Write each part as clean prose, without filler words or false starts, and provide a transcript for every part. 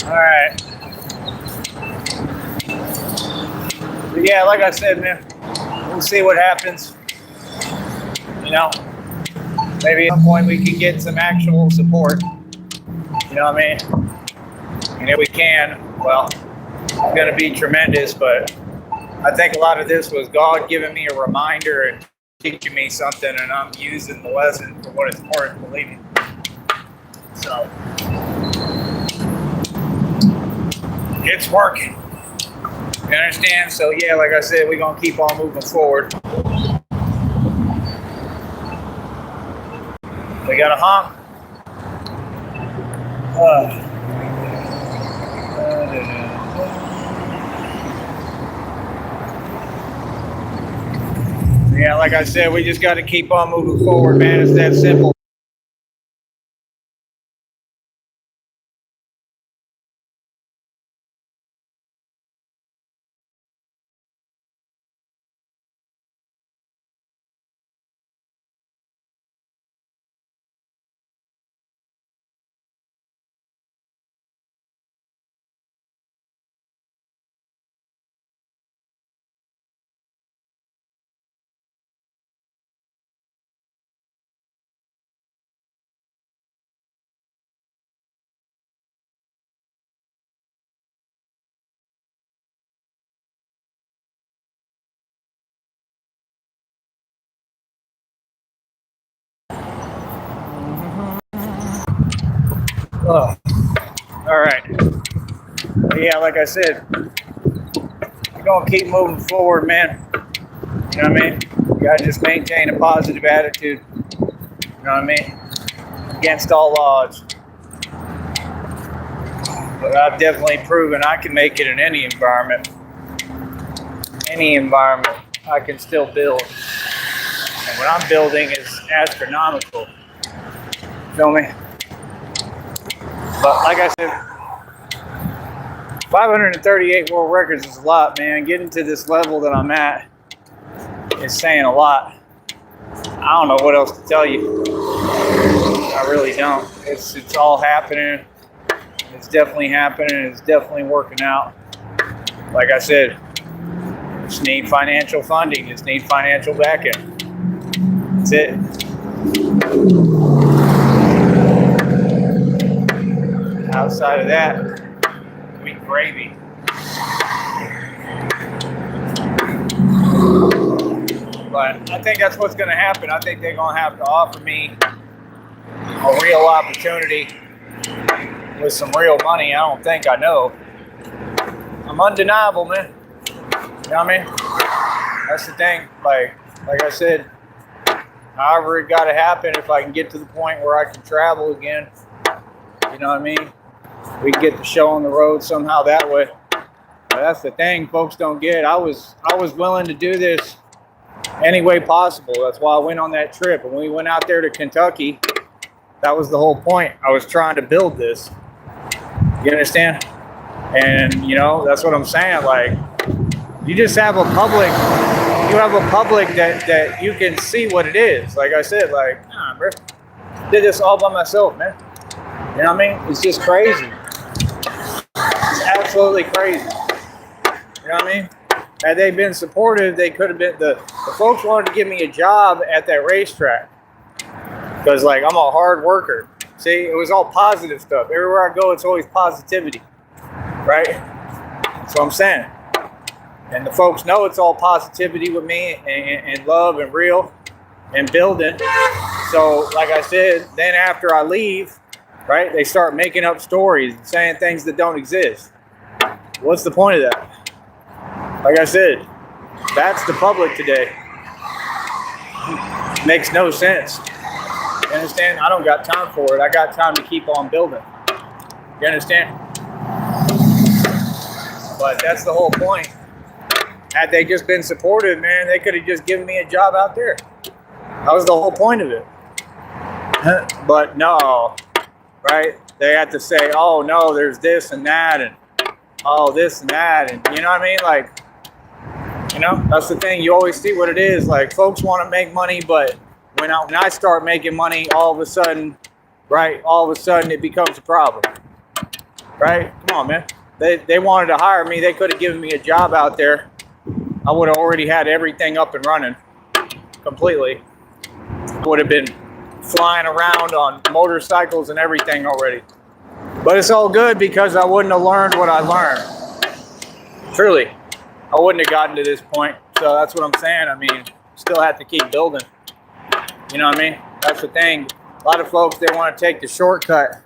All right. But yeah, like I said, man, we'll see what happens. You know, maybe at some point we can get some actual support. You know what I mean? And if we can, well, it's going to be tremendous. But I think a lot of this was God giving me a reminder and teaching me something, and I'm using the lesson for what it's worth, believe me. So, it's working. You understand? So, yeah, like I said, we're going to keep on moving forward. We got a honk. Yeah, like I said, we just got to keep on moving forward, man. It's that simple. Oh, all right. Yeah, like I said, we're going to keep moving forward, man. You know what I mean? You got to just maintain a positive attitude. You know what I mean? Against all odds. But I've definitely proven I can make it in any environment. Any environment, I can still build. And what I'm building is astronomical. Feel me? But like I said, 538 world records is a lot, man. Getting to this level that I'm at is saying a lot. I don't know what else to tell you. I really don't. It's all happening. It's definitely happening. It's definitely working out. Like I said, just need financial funding. Just need financial backing. That's it. Outside of that, we gravy. But I think that's what's going to happen. I think they're going to have to offer me a real opportunity with some real money. I don't think I know. I'm undeniable, man. You know what I mean? That's the thing. Like I said, however it got to happen, if I can get to the point where I can travel again, you know what I mean? We can get the show on the road somehow that way. But that's the thing folks don't get. I was willing to do this any way possible. That's why I went on that trip. And when we went out there to Kentucky, that was the whole point. I was trying to build this. You understand? And, you know, that's what I'm saying. Like, you just have a public, that you can see what it is. Like I said, like, nah, bro, did this all by myself, man. You know what I mean? It's just crazy. It's absolutely crazy. You know what I mean? Had they been supportive, they could have been, the folks wanted to give me a job at that racetrack. Because, like, I'm a hard worker. See, it was all positive stuff. Everywhere I go, it's always positivity. Right? That's what I'm saying. And the folks know it's all positivity with me and love and real and building. So, like I said, then after I leave, right, they start making up stories and saying things that don't exist. What's the point of that? Like I said, that's the public today. Makes no sense. You understand? I don't got time for it. I got time to keep on building. You understand? But that's the whole point. Had they just been supportive, man, they could have just given me a job out there. That was the whole point of it. But no, right? They had to say, oh, no, there's this and that, and oh, this and that. And you know what I mean? Like, you know, that's the thing. You always see what it is. Like, folks want to make money, but when I start making money, all of a sudden, right, all of a sudden it becomes a problem. right? Come on, man. They wanted to hire me. They could have given me a job out there. I would have already had everything up and running completely. I would have been flying around on motorcycles and everything already. But it's all good because I wouldn't have learned what I learned. Truly, I wouldn't have gotten to this point. So that's what I'm saying. I mean, still have to keep building. You know what I mean? That's the thing. A lot of folks, they want to take the shortcut.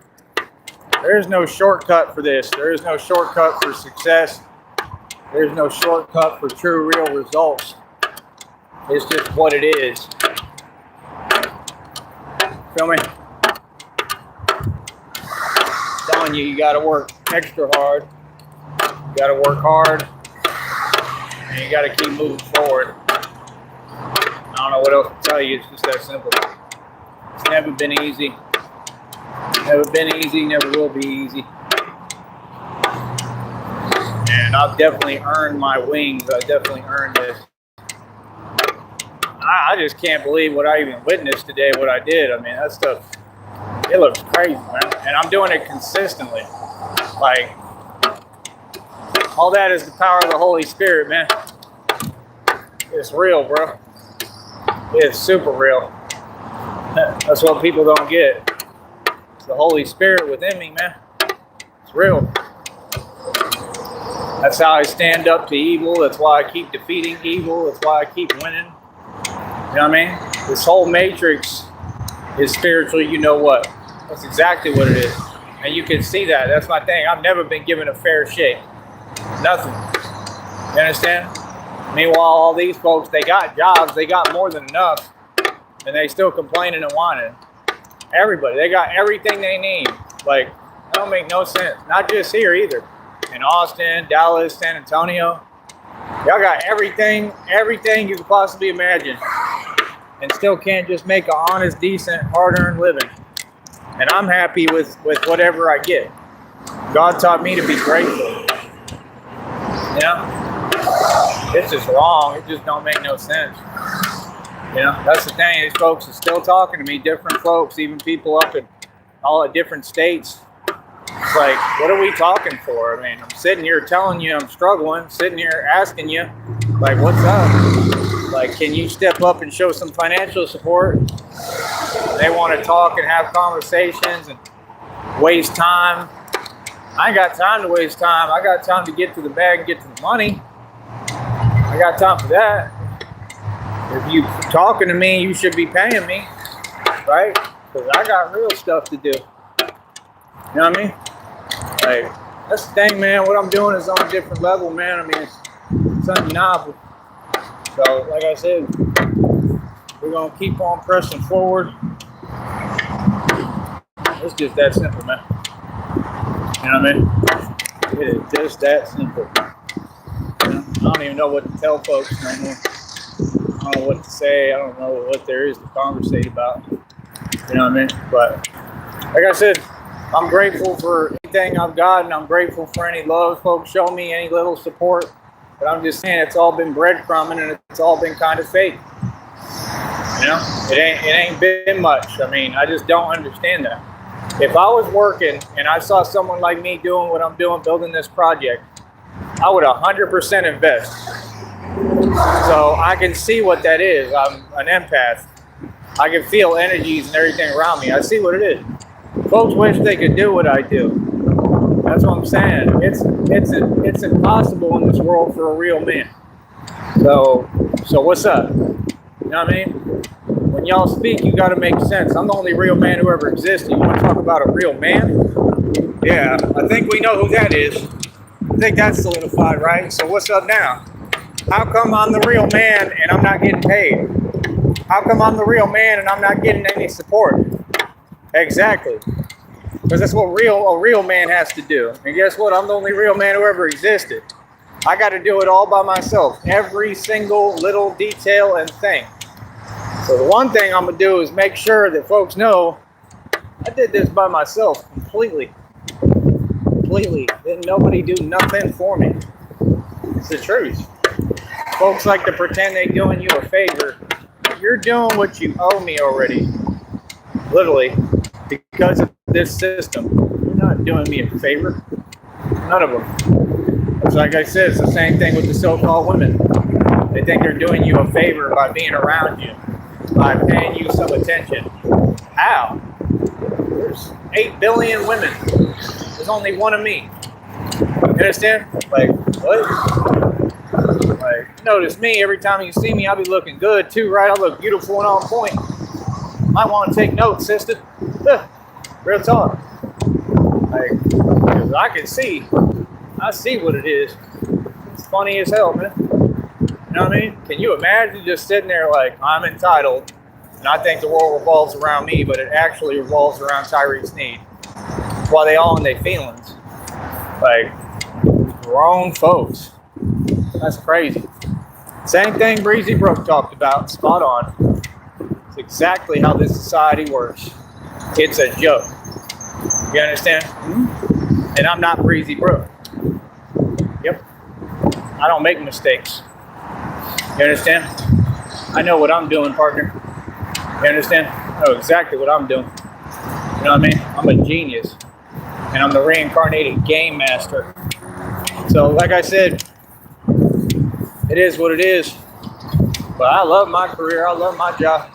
There is no shortcut for this. There is no shortcut for success. There's no shortcut for true, real results. It's just what it is. Feel me? I'm telling you, you got to work extra hard. You got to work hard. And you got to keep moving forward. I don't know what else to tell you. It's just that simple. It's never been easy. Never been easy. Never will be easy. And I've definitely earned my wings. I definitely earned this. I just can't believe what I even witnessed today, what I did. I mean, that stuff, it looks crazy, man. And I'm doing it consistently. Like, all that is the power of the Holy Spirit, man. It's real, bro. It's super real. That's what people don't get. It's the Holy Spirit within me, man. It's real. That's how I stand up to evil. That's why I keep defeating evil. That's why I keep winning. You know what I mean? This whole matrix is spiritually, you know what? That's exactly what it is. And you can see that. That's my thing. I've never been given a fair shake. Nothing. You understand? Meanwhile, all these folks, they got jobs. They got more than enough. And they still complaining and whining. Everybody. They got everything they need. Like, that don't make no sense. Not just here either. In Austin, Dallas, San Antonio. Y'all got everything you could possibly imagine. And still can't just make an honest, decent, hard-earned living. And I'm happy with whatever I get. God taught me to be grateful. You know? It's just wrong. It just don't make no sense. You know? That's the thing. These folks are still talking to me. Different folks, even people up in all the different states. It's like, what are we talking for? I mean, I'm sitting here telling you I'm struggling, sitting here asking you, like, what's up? Like, can you step up and show some financial support? They want to talk and have conversations and waste time. I ain't got time to waste time. I got time to get to the bag and get to the money. I got time for that. If you talking to me, you should be paying me, right? Because I got real stuff to do. You know what I mean? Like, that's the thing, man. What I'm doing is on a different level, man. I mean, it's undeniable. So, like I said, we're going to keep on pressing forward. It's just that simple, man. You know what I mean? It is just that simple. You know? I don't even know what to tell folks no more. I don't know what to say. I don't know what there is to conversate about. You know what I mean? But, like I said, I'm grateful for anything I've gotten. I'm grateful for any love folks show me, any little support. But I'm just saying it's all been breadcrumbing and it's all been kind of fake. You know, it ain't been much. I mean, I just don't understand that. If I was working and I saw someone like me doing what I'm doing, building this project, I would 100% invest. So I can see what that is. I'm an empath. I can feel energies and everything around me. I see what it is. Folks wish they could do what I do. That's what I'm saying. It's impossible in this world for a real man. So what's up? You know what I mean? When y'all speak, you got to make sense. I'm the only real man who ever existed. You want to talk about a real man? Yeah, I think we know who that is. I think that's solidified, right? So what's up now? How come I'm the real man and I'm not getting paid? How come I'm the real man and I'm not getting any support? Exactly. Because that's what a real man has to do. And guess what? I'm the only real man who ever existed. I got to do it all by myself. Every single little detail and thing. So the one thing I'm going to do is make sure that folks know I did this by myself completely. Completely. Didn't nobody do nothing for me. It's the truth. Folks like to pretend they're doing you a favor. You're doing what you owe me already. Literally. Because of this system. You're not doing me a favor. None of them. It's like I said, it's the same thing with the so-called women. They think they're doing you a favor by being around you, by paying you some attention. How? There's 8 billion women. There's only one of me. You understand? Like, what? Like, notice me, every time you see me, I'll be looking good too, right? I look beautiful and on point. Might want to take notes, sister. Real talk. Like, 'cause I see what it is. It's funny as hell, man. You know what I mean? Can you imagine just sitting there like, I'm entitled, and I think the world revolves around me, but it actually revolves around Tyree Sneed. While they all in their feelings. Like, grown folks. That's crazy. Same thing Breezy Brook talked about, spot on. It's exactly how this society works. It's a joke. You understand? Mm-hmm. And I'm not Breezy Brook. Yep. I don't make mistakes. You understand? I know what I'm doing, partner. You understand? I know exactly what I'm doing. You know what I mean? I'm a genius. And I'm the reincarnated game master. So, like I said, it is what it is. But I love my career. I love my job.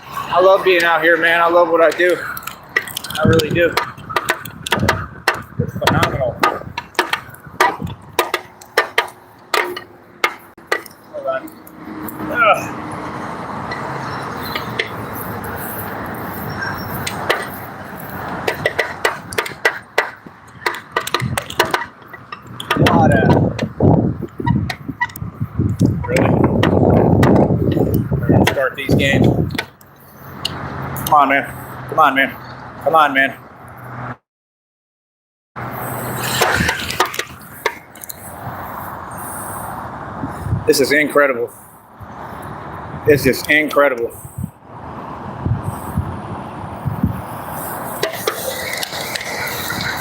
I love being out here, man. I love what I do. I really do. It's phenomenal. Hold on. Really? We're gonna start these games. Come on, man. Come on, man. Come on, man. This is incredible. It's just incredible.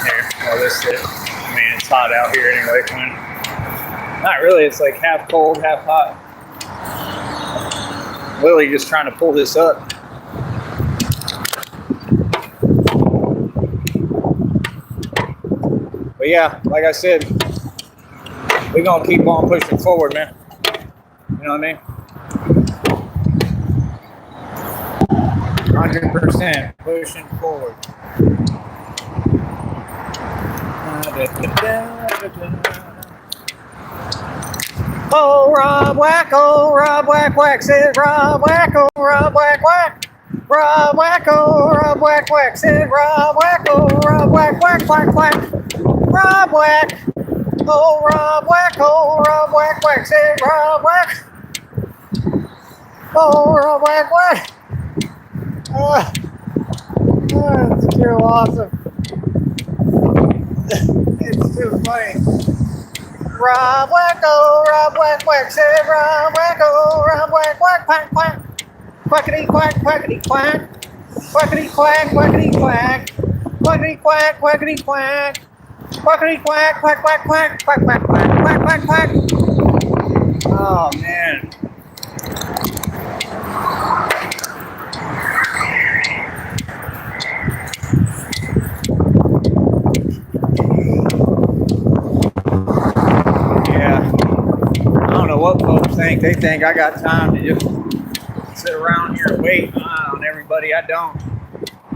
Here, well, this is, I mean, it's hot out here anyway. Not really, it's like half cold, half hot. Literally just trying to pull this up. But yeah, like I said, we're gonna keep on pushing forward, man. You know what I mean? 100% pushing forward. Oh, Rob Whack Whack, said Rob Whack, oh, Rob Whack Whack. Rob Whack, oh, Rob Whack Whack, said Rob Whack, oh, Rob Whack Whack Whack Whack. Rob Whack, oh, Rob Whack, oh, Rob Whack Whack, said Rob Whack. Oh, Rob Whack Whack. It's too awesome. It's too funny. Rob Whack, oh, Rob Whack Whack, said Rob Whack, oh, Rob Whack Whack, quack, quack. Quackity quack, quackity quack. Quackity quack, quackity quack. Quackity quack, quackity quack. Quackity quack, quack, quack, quack, quack, quack, quack, quack, quack, quack. Oh, man. Yeah. I don't know what folks think. They think I got time to just sit around here and wait on everybody. I don't.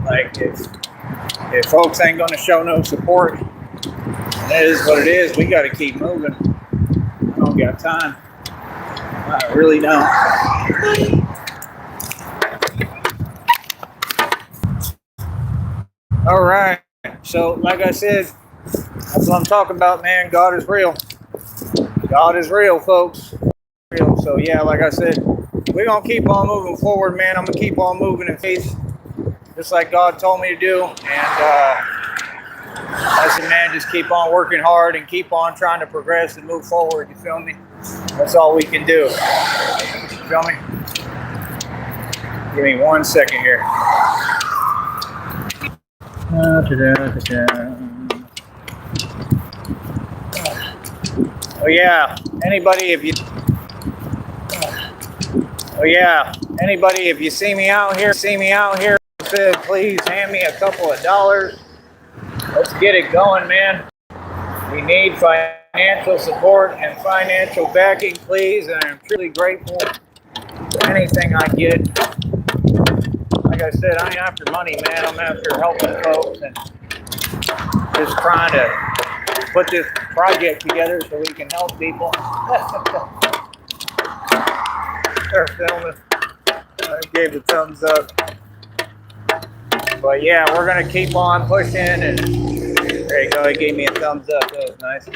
Like, if folks ain't going to show no support, that is what it is. We got to keep moving. I don't got time. I really don't. All right. So, like I said, that's what I'm talking about, man. God is real. God is real, folks. Real. So, yeah, like I said, we're going to keep on moving forward, man. I'm going to keep on moving in faith, just like God told me to do. And, I said, man, just keep on working hard and keep on trying to progress and move forward. You feel me? That's all we can do. You feel me? Give me 1 second here. Oh yeah, anybody if you see me out here, please hand me a couple of dollars. Let's get it going, man. We need financial support and financial backing, please, and I'm truly grateful for anything I get. Like I said, I ain't after money, man. I'm after helping folks and just trying to put this project together so we can help people. They're filming. I gave the thumbs up. But yeah, we're gonna keep on pushing, and there you go. He gave me a thumbs up. That was nice.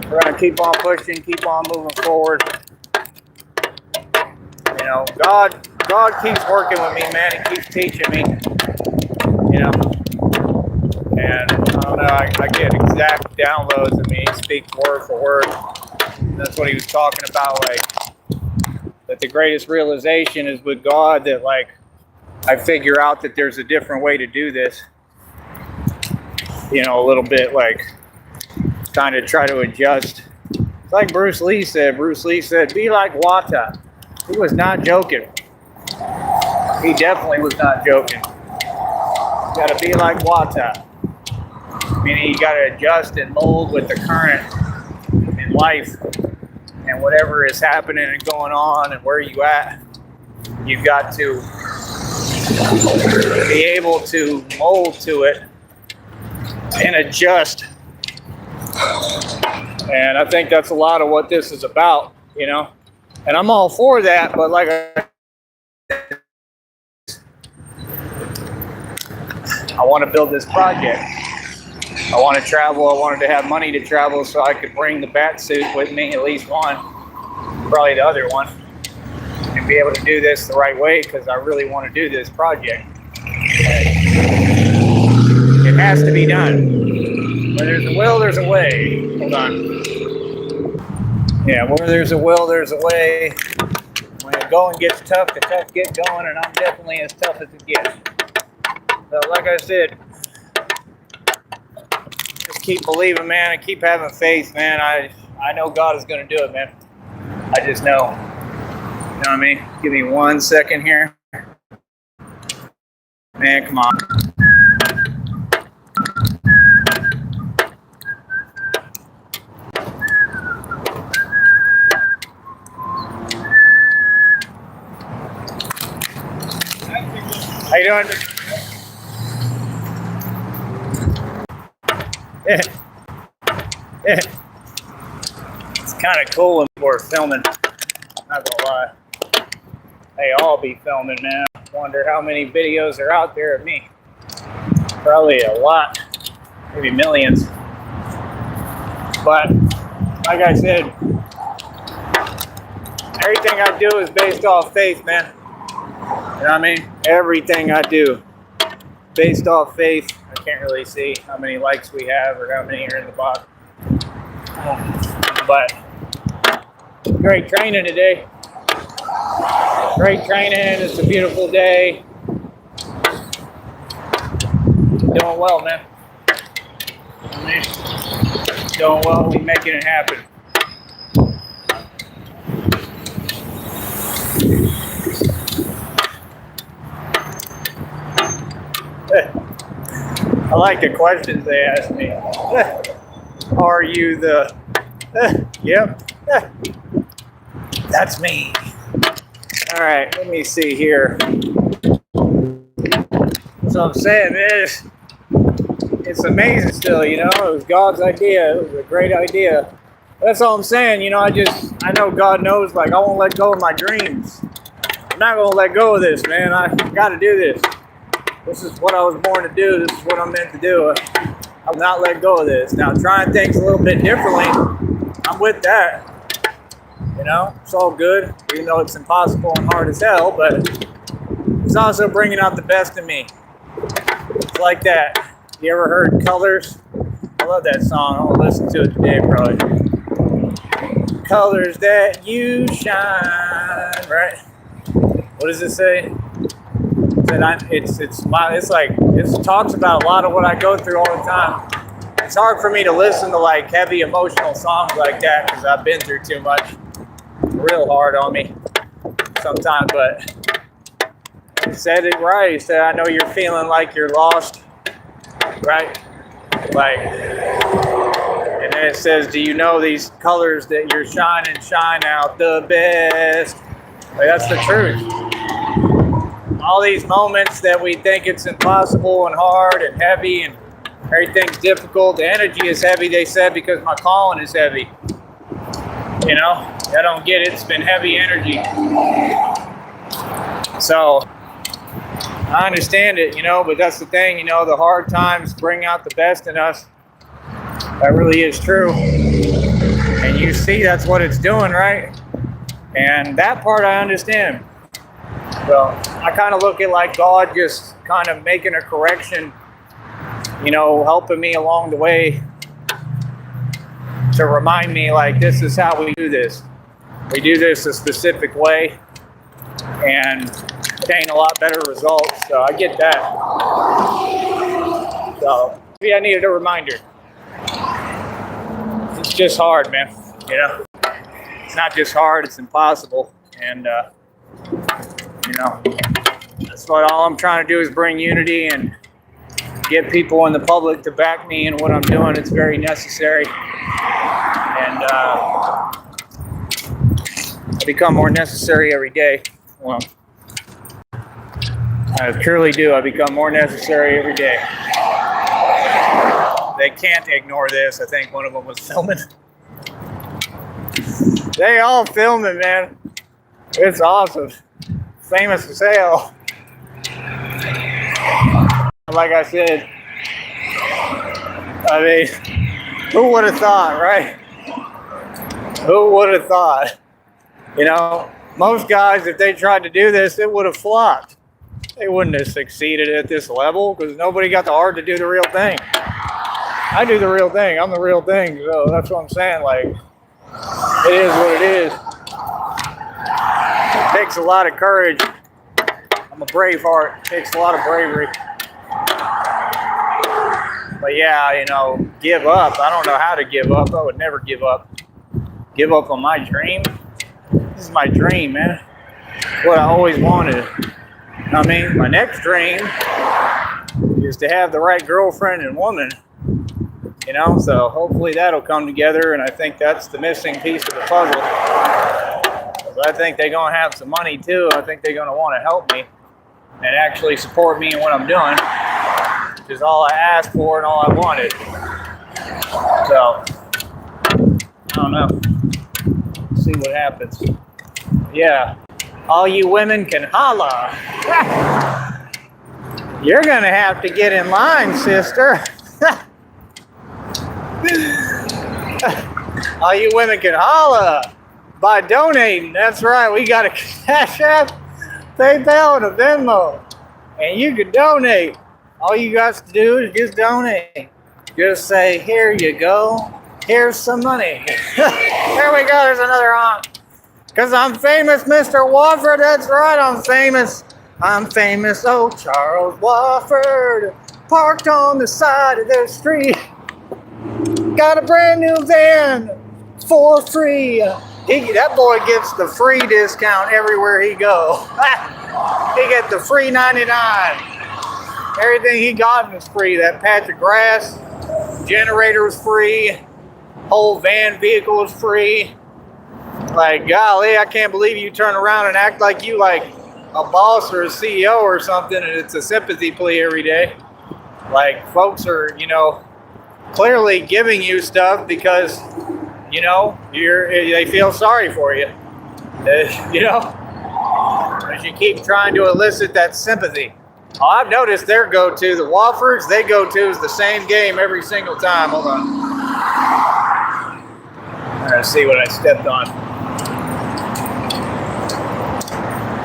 We're gonna keep on pushing, keep on moving forward. You know, God keeps working with me, man. He keeps teaching me. You know, and I don't know. I get exact downloads of me. He speaks word for word. And that's what he was talking about, like that. The greatest realization is with God that, like, I figure out that there's a different way to do this. You know, a little bit like kind of try to adjust. It's like Bruce Lee said. Bruce Lee said, "Be like water." He was not joking. He definitely was not joking. You gotta be like water. Meaning you gotta adjust and mold with the current in life and whatever is happening and going on and where you at. You've got to be able to mold to it and adjust. And I think that's a lot of what this is about, you know. And I'm all for that, but like I want to build this project. I want to travel. I wanted to have money to travel so I could bring the bat suit with me, at least one, probably the other one, and be able to do this the right way because I really want to do this project. It has to be done. Where there's a will, there's a way. Hold on. Yeah, where there's a will, there's a way. When the going gets tough, the tough get going, and I'm definitely as tough as it gets. So like I said, just keep believing, man, and keep having faith, man. I know God is going to do it, man. I just know. You know what I mean? Give me 1 second here. Man, come on. How you doing? Yeah. It's kind of cool when people are filming. Not gonna lie. They all be filming, man. Wonder how many videos are out there of me. Probably a lot. Maybe millions. But like I said, everything I do is based off faith, man. You know what I mean? Everything I do based off faith. I can't really see how many likes we have or how many are in the box. But great training today. Great training. It's a beautiful day. Doing well, man. Doing well. We making it happen. I like the questions they ask me. Are you the... Yep. That's me. All right, let me see here. So I'm saying this, it's amazing still, you know. It was God's idea. It was a great idea. That's all I'm saying, you know. I know God knows, like, I won't let go of my dreams. I'm not going to let go of this, man. I got to do this. This is what I was born to do. This is what I'm meant to do. I'll not let go of this. Now, trying things a little bit differently, I'm with that. You know, it's all good, even though it's impossible and hard as hell, but it's also bringing out the best in me. It's like that. You ever heard Colors? I love that song. I'll listen to it today, probably. Colors that you shine, right? What does it say? It talks about a lot of what I go through all the time. It's hard for me to listen to like heavy emotional songs like that because I've been through too much. Real hard on me sometimes, but he said it right. He said, I know you're feeling like you're lost, right? Like, and then it says, do you know these colors that you're shining shine out the best? Like, that's the truth. All these moments that we think it's impossible and hard and heavy and everything's difficult. The energy is heavy, they said, because my calling is heavy. You know, I don't get it. It's been heavy energy. So I understand it, you know, but that's the thing, you know, the hard times bring out the best in us. That really is true. And you see that's what it's doing, right? And that part I understand. Well, I kind of look at like God just kind of making a correction, you know, helping me along the way to remind me like this is how we do this. We do this a specific way and obtain a lot better results. So I get that. So maybe I needed a reminder. It's just hard, man. You know, it's not just hard, it's impossible. And, you know, that's what all I'm trying to do is bring unity and get people in the public to back me in what I'm doing. It's very necessary. And I become more necessary every day. Well, I truly do. I become more necessary every day. They can't ignore this. I think one of them was filming. They all film it, man. It's awesome. Famous as hell. Like I said, I mean, who would have thought, right? Who would have thought? You know, most guys, if they tried to do this, it would have flopped. They wouldn't have succeeded at this level because nobody got the heart to do the real thing. I do the real thing. I'm the real thing. So that's what I'm saying. Like, it is what it is. It takes a lot of courage. I'm a brave heart. It takes a lot of bravery. But yeah, you know, give up. I don't know how to give up. I would never give up. Give up on my dream. This is my dream, man. What I always wanted. I mean, my next dream is to have the right girlfriend and woman. You know, so hopefully that'll come together, and I think that's the missing piece of the puzzle. So I think they're going to have some money too. I think they're going to want to help me and actually support me in what I'm doing, which is all I asked for and all I wanted. So, I don't know. Let's see what happens. Yeah, all you women can holla. You're going to have to get in line, sister. All you women can holla by donating. That's right. We got a Cash App, PayPal, and a Venmo. And you can donate. All you got to do is just donate. Just say, here you go. Here's some money. There we go. There's another honk. Because I'm famous, Mr. Wofford. That's right. I'm famous. I'm famous. Oh, Charles Wofford. Parked on the side of the street. Got a brand new van for free. That boy gets the free discount everywhere he goes. He gets the free 99. Everything he got was free. That patch of grass, generator was free. Whole van vehicle was free. Like, golly, I can't believe you turn around and act like you like a boss or a CEO or something, and it's a sympathy plea every day. Like, folks are, you know, clearly giving you stuff because, you know, they feel sorry for you. You know, as you keep trying to elicit that sympathy. Oh, I've noticed their go-to, the Woffords, they go-to is the same game every single time. Hold on. Let's see what I stepped on.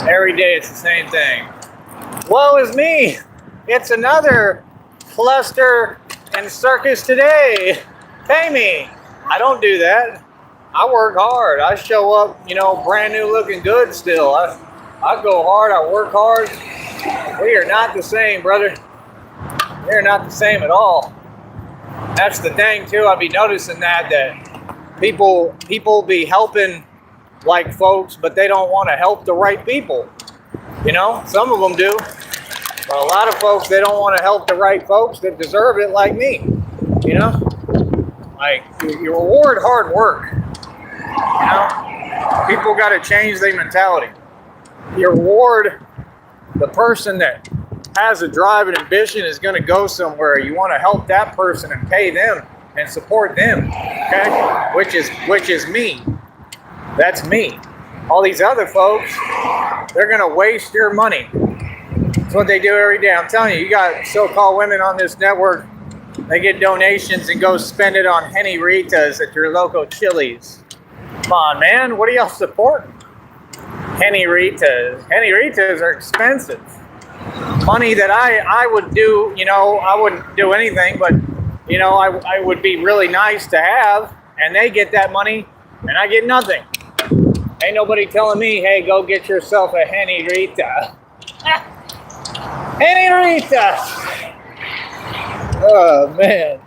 Every day it's the same thing. Woe is me. It's another cluster and circus today. Pay me. I don't do that. I work hard. I show up, you know, brand new looking good still. I go hard. I work hard. We are not the same, brother. We are not the same at all. That's the thing too. I'll be noticing that people be helping like folks, but they don't want to help the right people. You know, some of them do. But a lot of folks, they don't want to help the right folks that deserve it like me. You know, like you reward hard work. You know, people got to change their mentality. You reward the person that has a drive and ambition is going to go somewhere. You want to help that person and pay them and support them. Okay, which is me. That's me. All these other folks, they're going to waste your money. That's what they do every day. I'm telling you, you got so-called women on this network. They get donations and go spend it on Henny Ritas at your local Chili's. Come on, man. What are y'all supporting? Henny Ritas. Henny Ritas are expensive. Money that I would do, you know, I wouldn't do anything, but, you know, I would be really nice to have. And they get that money, and I get nothing. Ain't nobody telling me, hey, go get yourself a Henny Rita. Henny Rita! Oh, man.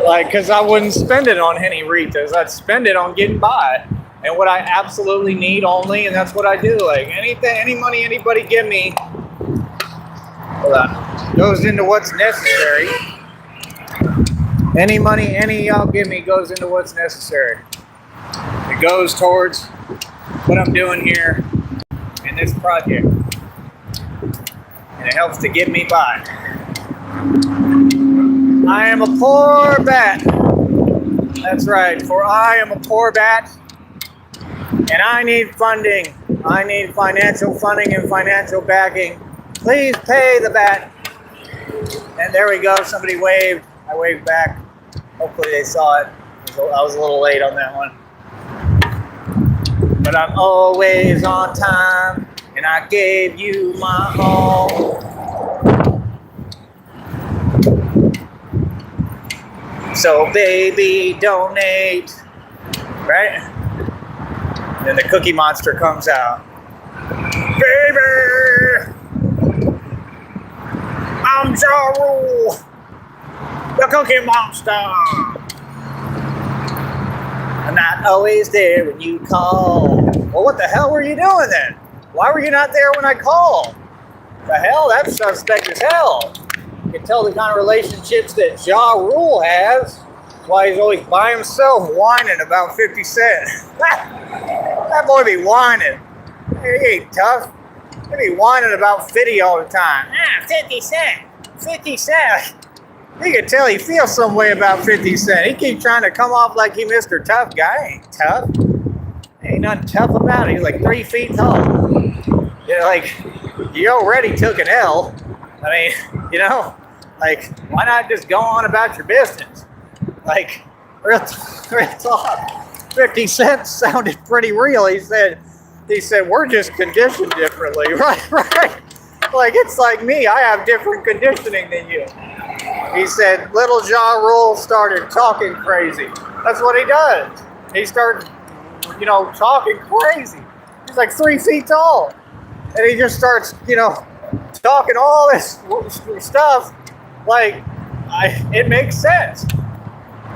Like, because I wouldn't spend it on Henny Ritas. I'd spend it on getting by. And what I absolutely need only, and that's what I do. Like, anything, any money anybody give me, goes into what's necessary. Any money any y'all give me goes into what's necessary. It goes towards what I'm doing here in this project. And it helps to get me by. I am a poor bat. That's right, for I am a poor bat. And I need funding. I need financial funding and financial backing. Please pay the bat. And there we go. Somebody waved. I waved back. Hopefully they saw it. I was a little late on that one. But I'm always on time. And I gave you my all. So baby, donate. Right? And then the Cookie Monster comes out. Baby! I'm Ja Rule, the Cookie Monster. I'm not always there when you call. Well, what the hell were you doing then? Why were you not there when I called? The hell? That's suspect as hell. You can tell the kind of relationships that Ja Rule has. That's why he's always by himself whining about 50 Cent. That boy be whining. He ain't tough. He be whining about 50 all the time. 50 Cent. 50 Cent. You can tell he feels some way about 50 Cent. He keeps trying to come off like he Mr. Tough Guy. Ain't tough. Ain't nothing tough about it. He's like 3 feet tall. You know, like, you already took an L. I mean, you know, like, why not just go on about your business? Like, real talk. 50 Cent sounded pretty real. He said, we're just conditioned differently. Right. Like, it's like me. I have different conditioning than you. He said, little Ja Rule started talking crazy. That's what he does. He started, you know, talking crazy. He's like 3 feet tall. And he just starts, you know, talking all this stuff. Like, it makes sense.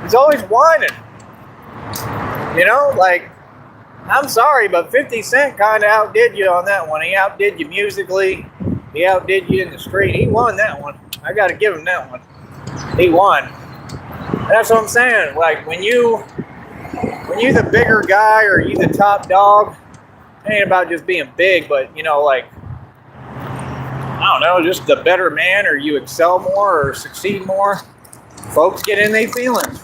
He's always whining. You know, like, I'm sorry, but 50 Cent kind of outdid you on that one. He outdid you musically. He outdid you in the street. He won that one. I got to give him that one. He won. That's what I'm saying. Like, when you the bigger guy or you the top dog, it ain't about just being big, but, you know, like, I don't know, just the better man, or you excel more or succeed more, folks get in their feelings.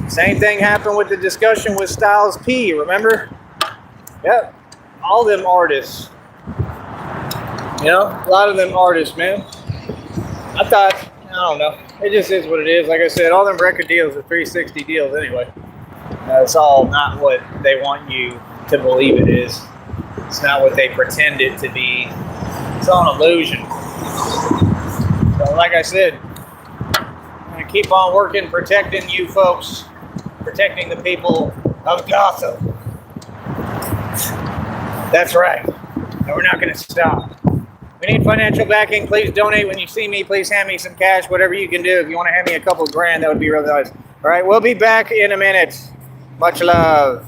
Same thing happened with the discussion with Styles P, remember? Yep. All them artists. You know, a lot of them artists, man. I thought, I don't know. It just is what it is. Like I said, all them record deals are 360 deals anyway. It's all not what they want you to believe it is. It's not what they pretend it to be. It's all an illusion. So like I said, I'm going to keep on working, protecting you folks, protecting the people of Gotham. That's right. And we're not going to stop. We need financial backing. Please donate when you see me. Please hand me some cash, whatever you can do. If you want to hand me a couple grand, that would be really nice. All right, we'll be back in a minute. Much love.